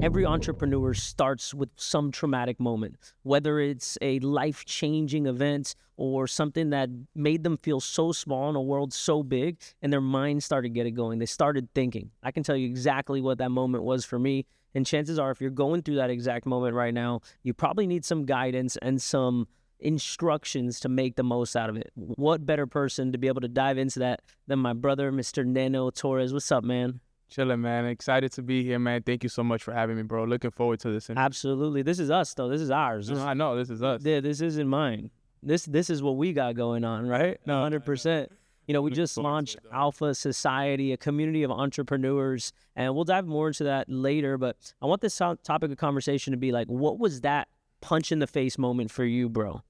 Every entrepreneur starts with some traumatic moment, whether it's a life-changing event or something that made them feel so small in a world so big, and their mind started getting going. They started thinking. I can tell you exactly what that moment was for me. And chances are, if you're going through that exact moment right now, you probably need some guidance and some instructions to make the most out of it. What better person to be able to dive into that than my brother, Mr. Neno Torres? What's up, man? Chilling, man. Excited to be here, man. Thank you so much for having me, bro. Looking forward to this. Absolutely. This is us, though. This is ours. I know. This is us. Yeah, this isn't mine. This is what we got going on, right? No, 100%. You know, we just launched Alpha Society, a community of entrepreneurs, and we'll dive more into that later. But I want this topic of conversation to be like, what was that punch in the face moment for you, bro?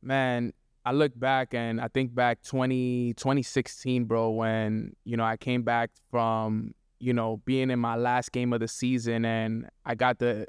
Man, I look back and I think back 2016, bro, when, I came back from, being in my last game of the season, and I got the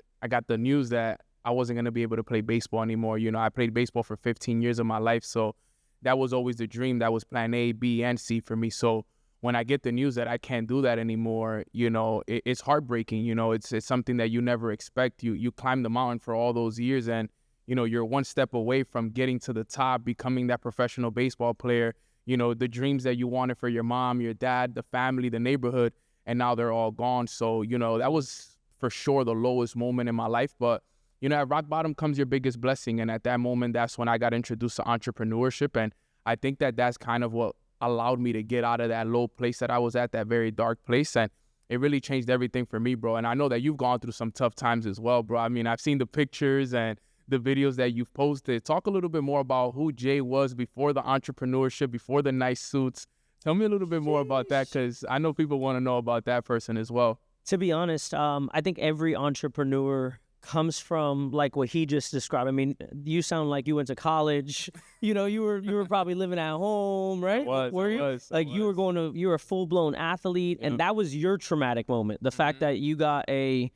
news that I wasn't going to be able to play baseball anymore. I played baseball for 15 years of my life. So that was always the dream. That was plan A, B, and C for me. So when I get the news that I can't do that anymore, it's heartbreaking. It's something that you never expect. You climb the mountain for all those years, and you're one step away from getting to the top, becoming that professional baseball player, the dreams that you wanted for your mom, your dad, the family, the neighborhood, and now they're all gone. So, that was for sure the lowest moment in my life. But, at rock bottom comes your biggest blessing. And at that moment, that's when I got introduced to entrepreneurship. And I think that that's kind of what allowed me to get out of that low place that I was at, that very dark place. And it really changed everything for me, bro. And I know that you've gone through some tough times as well, bro. I mean, I've seen the pictures and the videos that you've posted. Talk a little bit more about who Jay was before the entrepreneurship, before the nice suits. Tell me a little bit more about that, because I know people want to know about that person as well. To be honest, I think every entrepreneur comes from like what he just described. I mean, you sound like you went to college. You were probably living at home, right? Were you? You were a full-blown athlete, and that was your traumatic moment. The fact that you got a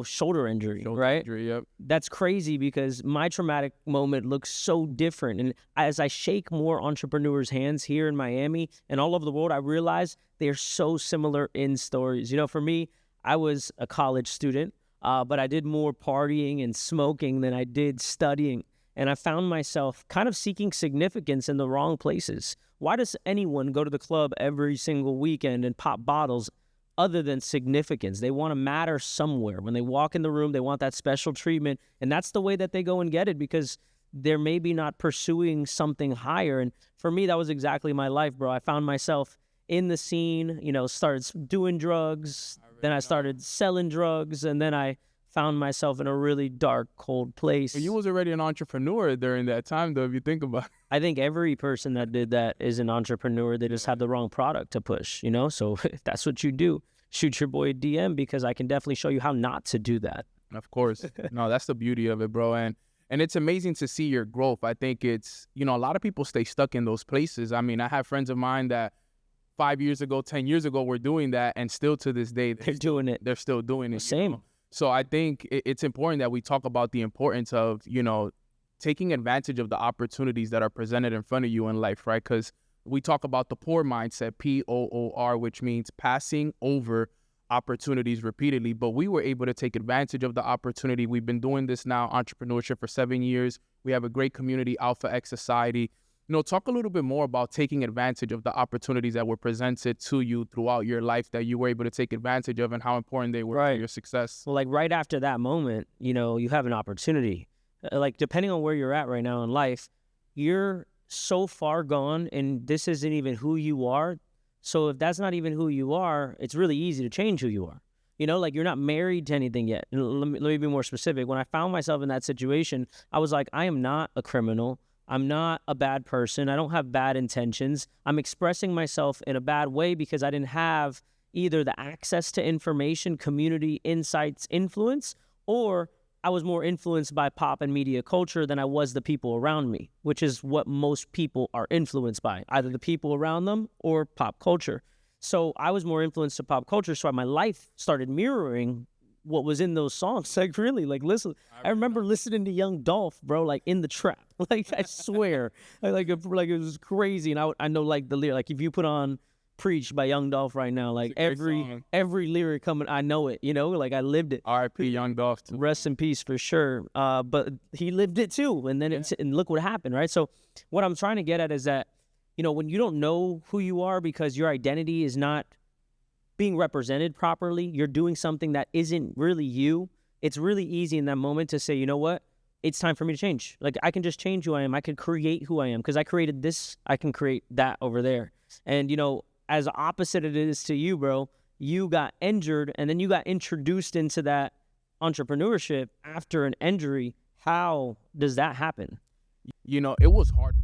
shoulder injury, right? Injury, yep. That's crazy, because my traumatic moment looks so different. And as I shake more entrepreneurs' hands here in Miami and all over the world, I realize they're so similar in stories. For me, I was a college student, but I did more partying and smoking than I did studying. And I found myself kind of seeking significance in the wrong places. Why does anyone go to the club every single weekend and pop bottles other than significance? They want to matter somewhere. When they walk in the room, they want that special treatment. And that's the way that they go and get it, because they're maybe not pursuing something higher. And for me, that was exactly my life, bro. I found myself in the scene, started doing drugs. Then I started selling drugs. And then I found myself in a really dark, cold place. You was already an entrepreneur during that time, though, if you think about it. I think every person that did that is an entrepreneur. They just have the wrong product to push, So if that's what you do, shoot your boy a DM, because I can definitely show you how not to do that. Of course. No, that's the beauty of it, bro. And it's amazing to see your growth. I think it's, a lot of people stay stuck in those places. I mean, I have friends of mine that 5 years ago, 10 years ago were doing that, and still to this day, they're doing it. They're still doing it. Same. So I think it's important that we talk about the importance of, taking advantage of the opportunities that are presented in front of you in life, right? Because we talk about the poor mindset, POOR, which means passing over opportunities repeatedly. But we were able to take advantage of the opportunity. We've been doing this now, entrepreneurship, for 7 years. We have a great community, Alpha X Society. Talk a little bit more about taking advantage of the opportunities that were presented to you throughout your life that you were able to take advantage of, and how important they were for your success. Well, like right after that moment, you have an opportunity. Like depending on where you're at right now in life, you're so far gone, and this isn't even who you are. So if that's not even who you are, it's really easy to change who you are. Like you're not married to anything yet. And let me be more specific. When I found myself in that situation, I was like, I am not a criminal. I'm not a bad person. I don't have bad intentions. I'm expressing myself in a bad way because I didn't have either the access to information, community, insights, influence, or I was more influenced by pop and media culture than I was the people around me, which is what most people are influenced by, either the people around them or pop culture. So I was more influenced to pop culture, so my life started mirroring what was in those songs. Like really, like listen, I remember listening to Young Dolph, bro, like in the trap. Like I swear, like it was crazy. And I know like the lyric, like if you put on Preach by Young Dolph right now. Like It's a great song. every lyric coming, I know it, you know, like I lived it. R.I.P. Young Dolph. Rest in peace for sure. But he lived it too. And then and look what happened, right? So what I'm trying to get at is that, you know, when you don't know who you are because your identity is not being represented properly, you're doing something that isn't really you. It's really easy in that moment to say, you know what? It's time for me to change. Like, I can just change who I am. I can create who I am because I created this. I can create that over there. And, you know, as opposite it is to you, bro, you got injured and then you got introduced into that entrepreneurship after an injury. How does that happen? You know, it was hard.